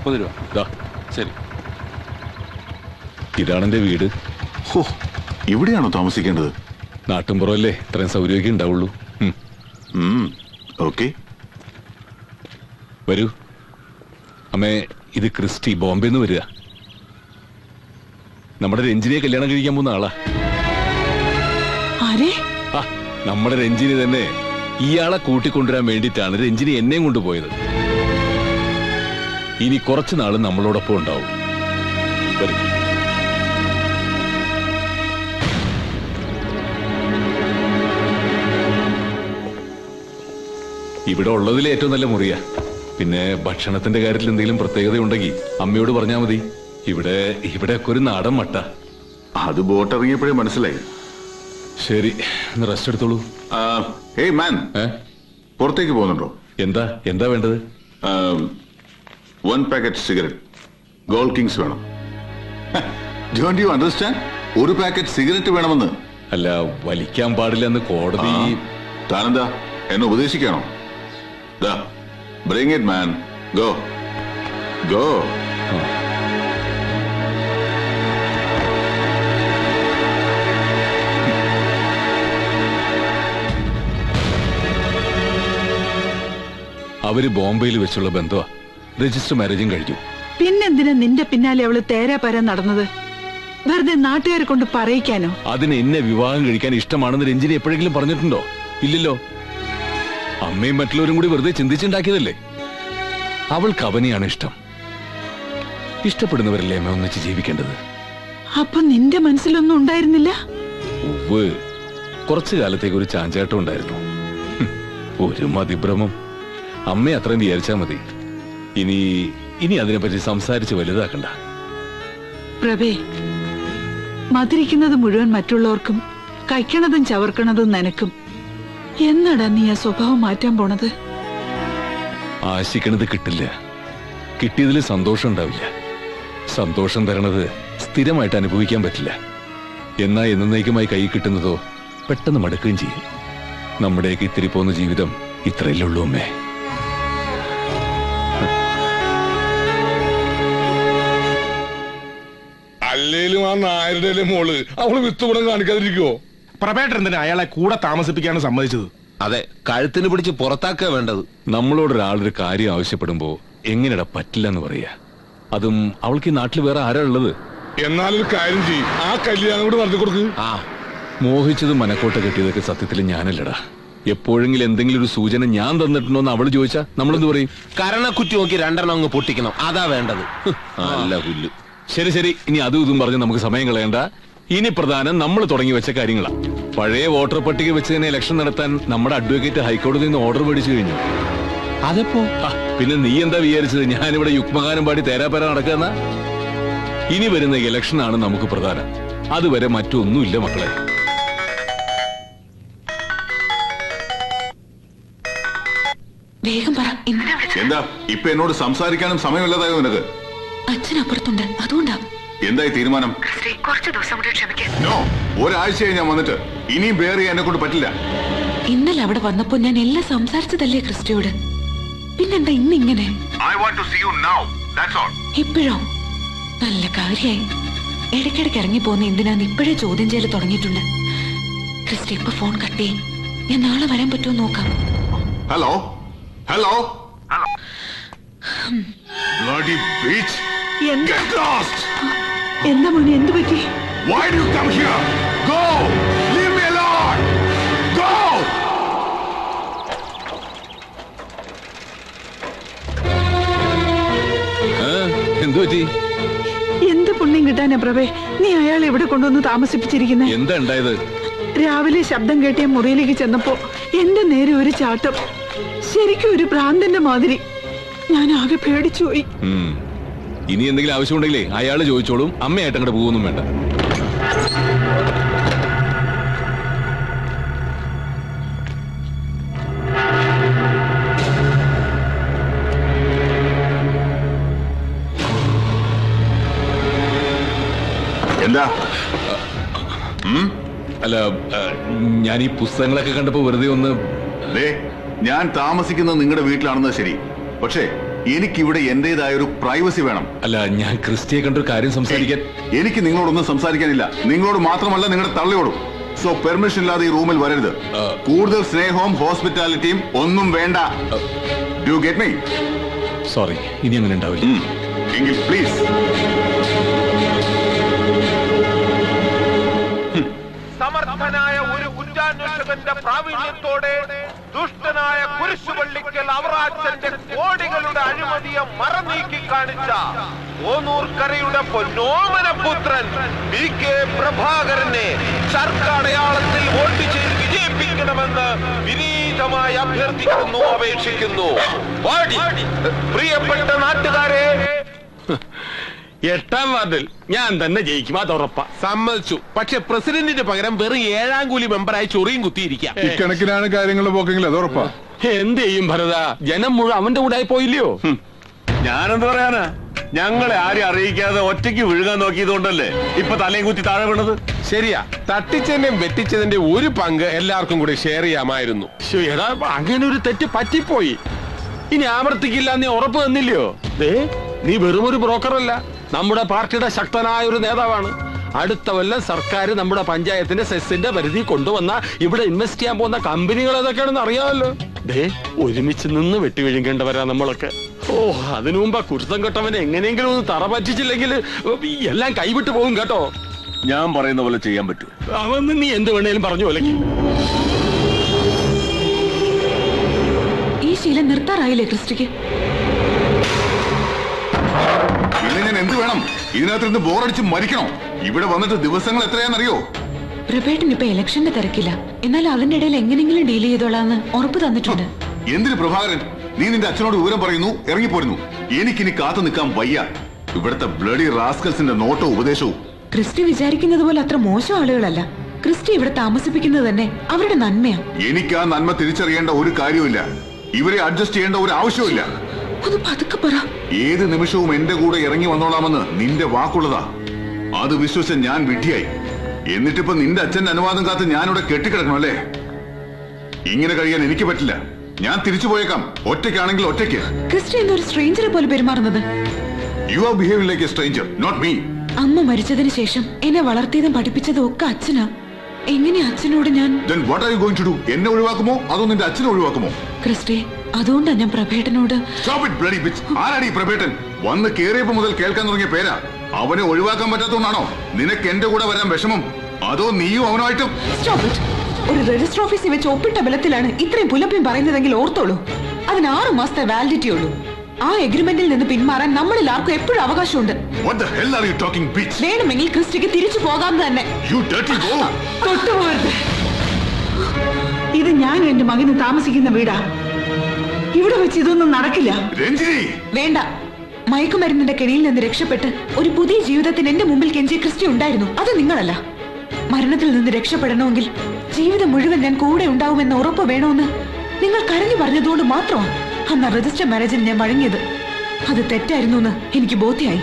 40 രൂപ. ശരി. ഇതാണെന്റെ വീട്. ഓ, ഇവിടെയാണോ താമസിക്കേണ്ടത്? നാട്ടിൻപുറമല്ലേ, ഇത്രയും സൗകര്യമൊക്കെ ഉണ്ടാവുള്ളൂ. ഓക്കെ, വരൂ. അമ്മേ, ഇത് ക്രിസ്റ്റി, ബോംബെന്ന് വരിക. നമ്മുടെ രഞ്ജിനിയെ കല്യാണം കഴിക്കാൻ പോകുന്ന ആളാ. നമ്മുടെ രഞ്ജിനി തന്നെ. ഇയാളെ കൂട്ടിക്കൊണ്ടുവരാൻ വേണ്ടിയിട്ടാണ് രഞ്ജിനി എന്നെയും കൊണ്ടുപോയത്. ഇനി കുറച്ചു നാള് നമ്മളോടൊപ്പം ഉണ്ടാവും. വരും. ഇവിടെ ഉള്ളതിൽ ഏറ്റവും നല്ല മുറിയാ. പിന്നെ ഭക്ഷണത്തിന്റെ കാര്യത്തിൽ എന്തെങ്കിലും പ്രത്യേകത ഉണ്ടെങ്കിൽ അമ്മയോട് പറഞ്ഞാൽ മതി. ഇവിടെ ഒക്കെ ഒരു നാടൻ മട്ട. അത് ബോട്ട് ഇറങ്ങിയപ്പോഴേ മനസ്സിലായി. ശരി, റെസ്റ്റ് എടുത്തോളൂ. ഹേയ് മാൻ, പുറത്തേക്ക് പോകുന്നുണ്ടോ? എന്താ വേണ്ടത്? 1 പാക്കറ്റ് സിഗരറ്റ്, ഗോൾഡ് കിങ്സ് വേണം. Don't you understand? 1 packet cigarette വേണമെന്ന്. അല്ല, വലിക്കാൻ പാടില്ലെന്ന് കോടതി. താനെന്താ എന്നെ ഉപദേശിക്കാണോ? Bring it, man. Go. അവര് ബോംബെയിൽ വെച്ചുള്ള ബന്ധമാ. രജിസ്റ്റർ മാരേജും കഴിഞ്ഞു. പിന്നെന്തിനാ നിന്റെ പിന്നാലെ അവള് തേരാപര നടന്നത്? വെറുതെ നാട്ടുകാരെ കൊണ്ട് പറയിക്കാനോ? അതിന് എന്നെ വിവാഹം കഴിക്കാൻ ഇഷ്ടമാണെന്ന് രഞ്ജിനി എപ്പോഴെങ്കിലും പറഞ്ഞിട്ടുണ്ടോ? ഇല്ലല്ലോ. അമ്മയും മറ്റുള്ളവരും കൂടി വെറുതെ ചിന്തിച്ചുണ്ടാക്കിയതല്ലേ. അവൾക്ക് അവനെയാണ് ഇഷ്ടം. ഇഷ്ടപ്പെടുന്നവരല്ലേ അമ്മ ഒന്നിച്ച് ജീവിക്കേണ്ടത്. അപ്പൊ നിന്റെ മനസ്സിലൊന്നും ഉണ്ടായിരുന്നില്ല? ഉവ്വ്, കുറച്ചു കാലത്തേക്ക് ഒരു ചാഞ്ചാട്ടം ഉണ്ടായിരുന്നു. ഒരു മതിഭ്രമം. അമ്മയെ അത്രയും വിചാരിച്ചാ മതി. ഇനി അതിനെപ്പറ്റി സംസാരിച്ച് വലുതാക്കണ്ട. പ്രഭേ, മധുരിക്കുന്നത് മുഴുവൻ മറ്റുള്ളവർക്കും, കഴിക്കണതും ചവർക്കണതും നനക്കും. എന്നടാ നീ ആ സ്വഭാവം മാറ്റാൻ പോണത്? ആശിക്കണത് കിട്ടില്ല. കിട്ടിയതിൽ സന്തോഷം ഉണ്ടാവില്ല. സന്തോഷം തരണത് സ്ഥിരമായിട്ട് അനുഭവിക്കാൻ പറ്റില്ല. എന്നാ എന്നേക്കുമായി കൈ കിട്ടുന്നതോ പെട്ടെന്ന് മടുക്കുകയും ചെയ്യും. നമ്മുടെയൊക്കെ ഇത്തിരി പോകുന്ന ജീവിതം ഇത്രയല്ലേ ഉള്ളൂ അമ്മേ. അല്ലേലും ആ നായരുടെ മോള് അവള് വിത്തുകൂടം കാണിക്കാതിരിക്കുവോ? പ്രഭേട്ടൻ എന്തിനാ അയാളെ കൂടെ താമസിപ്പിക്കാണ് സമ്മതിച്ചത്? അതെ, കഴുത്തിന് പിടിച്ച് പുറത്താക്കുക വേണ്ടത്. നമ്മളോടൊരാളൊരു കാര്യം ആവശ്യപ്പെടുമ്പോ എങ്ങനെയാ പറ്റില്ലെന്ന് പറയാ? അതും അവൾക്ക് ഈ നാട്ടിൽ വേറെ ആരാ ഉള്ളത്? എന്നാലൊരു കാര്യം ചെയ്യും, ആ കല്യാണം കൂടെ നടത്തി കൊടുക്ക്. മോഹിച്ചതും മനക്കോട്ട കെട്ടിയതൊക്കെ സത്യത്തിൽ ഞാനല്ലടാ. എപ്പോഴെങ്കിലും എന്തെങ്കിലും ഒരു സൂചന ഞാൻ തന്നിട്ടുണ്ടോന്ന് അവള് ചോദിച്ചാ നമ്മളെന്ത് പറയും? കരണക്കുറ്റി നോക്കി 2 അങ്ങ് പൊട്ടിക്കണം, അതാ വേണ്ടത്. നല്ല പുല്ല്. ശരി, ഇനി അതും ഇതും പറഞ്ഞ് നമുക്ക് സമയം കളയണ്ട. ഇനി പ്രധാനം നമ്മൾ തുടങ്ങി വെച്ച കാര്യങ്ങളാ. പഴയ വോട്ടർ പട്ടിക വെച്ച് തന്നെ ഇലക്ഷൻ നടത്താൻ നമ്മുടെ അഡ്വക്കേറ്റ് ഹൈക്കോടതിയിൽ നിന്ന് ഓർഡർ മേടിച്ചു കഴിഞ്ഞു. അതെപ്പോ? പിന്നെ നീ എന്താ വിചാരിച്ചത് ഞാനിവിടെ യുഗ്മഗാനം പാടി തേരാപ്പര നടക്കുന്ന? ഇനി വരുന്ന ഇലക്ഷനാണ് നമുക്ക് പ്രധാനം. അതുവരെ മറ്റൊന്നുമില്ല മക്കളെ. എന്താ ഇപ്പൊ എന്നോട് സംസാരിക്കാനും സമയമില്ലാതായോ നിനക്ക്? അച്ഛനപ്പുറത്തുണ്ട്, അതുകൊണ്ടാ. എന്തായി തീരുമാനം? കുറച്ച് ദിവസം കൂടി ക്ഷമിക്കാം. ഒരാഴ്ചയായി ഞാൻ വന്നിട്ട്. ഇനിയും ബെയർ ചെയ്യാൻ എന്നെ കൊണ്ട് പറ്റില്ല. ഇന്നലെ അവിടെ വന്നപ്പോ ഞാൻ എല്ലാം സംസാരിച്ചതല്ലേ ക്രിസ്റ്റിയോട്. പിന്നെന്താ ഇന്നിങ്ങനെ? ഇപ്പോഴോ? നല്ല കാര്യായി. ഇടയ്ക്കിടയ്ക്ക് ഇറങ്ങി പോകുന്ന എന്തിനാന്ന് ഇപ്പോഴേ ചോദ്യം ചെയ്യൽ തുടങ്ങിയിട്ടുണ്ട്. ക്രിസ്റ്റി ഇപ്പൊ ഫോൺ കട്ട് ചെയ്യും. ഞാൻ നാളെ വരാൻ പറ്റുമോ നോക്കാം. Hello. Bloody bitch! Get lost! എന്താ മോനെ, എന്ത് പറ്റി? Why do you come here? Go! Leave me alone! Go! എന്തു പറ്റി? എന്ത് പുണ്യം കിട്ടാനാ പ്രഭേ നീ അയാളെ എവിടെ കൊണ്ടുവന്ന് താമസിപ്പിച്ചിരിക്കുന്നേ? എന്താ ഉണ്ടായത്? രാവിലെ ശബ്ദം കേട്ടിയ മുറിയിലേക്ക് ചെന്നപ്പോ എന്റെ നേരെ ഒരു ചാട്ടം. ശരിക്കും ഒരു ഭ്രാന്തന്റെ മാതിരി. ഞാൻ ആകെ പേടിച്ചുപോയി. ഇനി എന്തെങ്കിലും ആവശ്യമുണ്ടെങ്കിലേ അയാള് ചോദിച്ചോളും. അമ്മയായിട്ട് അങ്ങോട്ട് പോകുന്നു വേണ്ട. എന്താ? അല്ല, ഞാൻ ഈ പുസ്തകങ്ങളൊക്കെ കണ്ടപ്പോ വെറുതെ ഒന്ന്. ഞാൻ താമസിക്കുന്നത് നിങ്ങളുടെ വീട്ടിലാണെന്നത് ശരി, പക്ഷേ എനിക്കിവിടെ എന്റേതായ ഒരു പ്രൈവസി വേണം. അല്ല, ഞാൻ ക്രിസ്റ്റിയെ കണ്ടൊരു കാര്യം സംസാരിക്കാൻ. എനിക്ക് നിങ്ങളോടൊന്നും സംസാരിക്കാനില്ല. നിങ്ങളോട് മാത്രമല്ല, നിങ്ങളുടെ തള്ളിയോടും. സോ പെർമിഷൻ ഇല്ലാതെ ഈ റൂമിൽ വരരുത്. കൂടുതൽ സ്നേഹവും ഹോസ്പിറ്റാലിറ്റിയും ഒന്നും വേണ്ട. Do you get me? Sorry, ഇനി അങ്ങനെ ഉണ്ടാവില്ല. എങ്കിൽ പ്ലീസ്. സമർത്ഥനായ ഒരു കുറ്റാന്വേഷകന്റെ പ്രാവീണ്യത്തോടെ ദുഷ്ടനായ കുരിശുപള്ളിക്കൽ അവറാച്ചന്റെ കോടികളുടെ അഴിമതിയെ മറനീക്കി കാണിച്ച ഓനൂർക്കരയുടെ പൊന്നോമനപുത്രൻ PK പ്രഭാകരനെ ചർക്കടയാളത്തിൽ വോട്ട് ചെയ്ത് വിജയിപ്പിക്കണമെന്ന് വിനീതമായി അഭ്യർത്ഥിക്കുന്നു, അപേക്ഷിക്കുന്നു. പ്രിയപ്പെട്ട നാട്ടുകാരെ, 8ാം വാർഡിൽ ഞാൻ തന്നെ ജയിക്കും, അത് ഉറപ്പാ. സമ്മതിച്ചു. പക്ഷെ പ്രസിഡന്റിന് പകരം വെറും 7ാം കൂലി മെമ്പറായി ചൊറിയും കുത്തിയിരിക്കാം. ഇക്കണക്കിനാണ് കാര്യങ്ങൾ പോക്കെങ്കിൽ അത് ഉറപ്പാ. എന്ത് ചെയ്യും ഭരത? ജനം മുഴുവൻ അവന്റെ കൂടെ ആയി പോയില്ലയോ? ഞാനെന്ത് പറയാനാ? ഞങ്ങളെ ആരും അറിയിക്കാതെ ഒറ്റയ്ക്ക് വിഴുകാൻ നോക്കിയതുകൊണ്ടല്ലേ ഇപ്പൊ തലയും കുത്തി താഴെ വീണത്. ശരിയാ, തട്ടിച്ചതിന്റെയും വെട്ടിച്ചതിന്റെ ഒരു പങ്ക് എല്ലാവർക്കും കൂടി ഷെയർ ചെയ്യാമായിരുന്നു. എടാ, അങ്ങനെ ഒരു തെറ്റ് പറ്റിപ്പോയി. ഇനി ആവർത്തിക്കില്ല നീ ഉറപ്പ് തന്നില്ലയോ? നീ വെറുമൊരു ബ്രോക്കറല്ല, നമ്മുടെ പാർട്ടിയുടെ ശക്തനായ ഒരു നേതാവാണ്. അടുത്ത കൊല്ലം സർക്കാർ നമ്മുടെ പഞ്ചായത്തിന്റെ സെസ്സിന്റെ പരിധി കൊണ്ടുവന്ന ഇവിടെ ഇൻവെസ്റ്റ് ചെയ്യാൻ പോകുന്ന കമ്പനികൾ ഏതൊക്കെയാണെന്ന് അറിയാമല്ലോ. ഒരുമിച്ച് നിന്ന് വെട്ടിവിഴുങ്ങേണ്ടവരാ നമ്മളൊക്കെ. അതിനു മുമ്പ് കുരുത്തം കെട്ടവനെ എങ്ങനെയെങ്കിലും ഒന്ന് തറ പറ്റിച്ചില്ലെങ്കിൽ എല്ലാം കൈവിട്ട് പോകും കേട്ടോ. ഞാൻ പറയുന്ന പോലെ ചെയ്യാൻ പറ്റൂ. അവന്ന് നീ എന്ത് വേണേലും പറഞ്ഞു പോലെ. ഈ ശീലം നിർത്താറായില്ലേ ക്രിസ്റ്റിക്ക്? പിന്നെ ഞാൻ എന്ത് വേണം? ഇതിനകത്ത് ബോറടിച്ച് മരിക്കണോ? ഇവിടെ വന്നിട്ട് ദിവസങ്ങൾ എത്രയാണെന്നറിയോ? പ്രഭേട്ടൻ ഇപ്പൊ ഇലക്ഷന്റെ തിരക്കില്ല, എന്നാൽ അതിന്റെ ഇടയിൽ എങ്ങനെയെങ്കിലും ഡീൽ ചെയ്തോളാന്ന് ഉറപ്പ് തന്നിട്ടുണ്ട്. എന്തിന് പ്രഭാകരൻ? നീ നിന്റെ അച്ഛനോട് വിവരം പറയുന്നു, ഇറങ്ങിപ്പോരുന്നു. എനിക്കിനി കാത്തു നിൽക്കാൻ വയ്യ. ഇവിടുത്തെ ബ്ലഡി റാസ്കൽസിന്റെ നോട്ടവും ഉപദേശവും. ക്രിസ്റ്റി വിചാരിക്കുന്നത് പോലെ അത്ര മോശം ആളുകളല്ല. ക്രിസ്റ്റി ഇവിടെ താമസിപ്പിക്കുന്നത് തന്നെ അവരുടെ നന്മയാ. എനിക്ക് ആ നന്മ തിരിച്ചറിയേണ്ട ഒരു കാര്യമില്ല. ഇവരെ അഡ്ജസ്റ്റ് ചെയ്യേണ്ട ഒരു ആവശ്യമില്ല. ഒന്ന് പതുക്കെ പറ. ഏത് നിമിഷവും എന്റെ കൂടെ ഇറങ്ങി വന്നോളാമെന്ന് നിന്റെ വാക്കുള്ളതാ. അത് വിശ്വസിച്ച ഞാൻ വിഡ്ഢിയായി. എന്നിട്ടിപ്പോ നിന്റെ അച്ഛന്റെ അനുവാദം കാത്ത് ഞാനിവിടെ കെട്ടിക്കിടക്കണം അല്ലേ? ഇങ്ങനെ കഴിയാൻ എനിക്ക് പറ്റില്ല. ഞാൻ തിരിച്ചു പോയേക്കാം. ഒറ്റയ്ക്കാണെങ്കിൽ ഒറ്റയ്ക്ക്. ക്രിസ്റ്റി എന്നൊരു സ്ട്രേഞ്ചറെ പോലെ പെരുമാറുന്നത്. You are behaving like a stranger, not me. അമ്മ മരിച്ചതിന് ശേഷം എന്നെ വളർത്തിയതും പഠിപ്പിച്ചതും ഒക്കെ അച്ഛനാ. എങ്ങനെ അച്ഛനോട് ഞാൻ? Then what are you going to do? എന്നെ ഒഴിവാക്കുമോ അതോ നിന്റെ അച്ഛനെ ഒഴിവാക്കുമോ? ക്രിസ്റ്റി, അതുകൊണ്ടാ ഞാൻ പ്രഭേട്ടനോട്. Stop it, bloody bitch. ആരാടി പ്രഭേട്ടൻ? വന്ന് കേറിയപ്പോ മുതൽ കേൾക്കാൻ തുടങ്ങിയ പേരാ. അവനെ ഒഴിവാക്കാൻ പറ്റാത്തതുകൊണ്ടാണോ നിനക്ക് എന്റെ കൂടെ വരാൻ വിഷമം? അതോ നീയും അവനുമായിട്ടും? Stop it. ഒരു രജിസ്റ്റർ ഓഫീസിൽ വെച്ച് ഒപ്പിട്ട ബലത്തിലാണ് ഇത്രയും പുലപ്പ്യം പറയുന്നതെങ്കിൽ ഓർത്തോളൂ. അതിന് 6 മാസത്തെ വാലിഡിറ്റി ഉള്ളൂ. ആ എഗ്രിമെന്റിൽ നിന്ന് പിന്മാറാൻ നമ്മളിൽ ആർക്കും എപ്പോഴും അവകാശമുണ്ട്. What the hell are you talking, bitch? വേണമെങ്കിൽ ക്രിസ്റ്റിക്ക് തിരിച്ചു പോകാം തന്നെ. You dirty go. തൊട്ടുപോകരുത്. ഇത് ഞാൻ എന്റെ മകന് താമസിക്കുന്ന വീടാ. ഇവിടെ വെച്ച് ഇതൊന്നും നടക്കില്ല. രഞ്ജിനി, വേണ്ട. മയക്കുമരുന്നിന്റെ കെണിയിൽ നിന്ന് രക്ഷപ്പെട്ട് ഒരു പുതിയ ജീവിതത്തിന് എന്റെ മുമ്പിൽ കെഞ്ചിയ ക്രിസ്റ്റി ഉണ്ടായിരുന്നു. അത് നിങ്ങളല്ല. മരണത്തിൽ നിന്ന് രക്ഷപ്പെടണമെങ്കിൽ ജീവിതം മുഴുവൻ ഞാൻ കൂടെ ഉണ്ടാവുമെന്ന് ഉറപ്പ് വേണമെന്ന് നിങ്ങൾ കരഞ്ഞു പറഞ്ഞതുകൊണ്ട് മാത്രമാണ് അന്ന് രജിസ്റ്റർ മാരേജിന് ഞാൻ വഴങ്ങിയത്. അത് തെറ്റായിരുന്നു എന്ന് എനിക്ക് ബോധ്യമായി.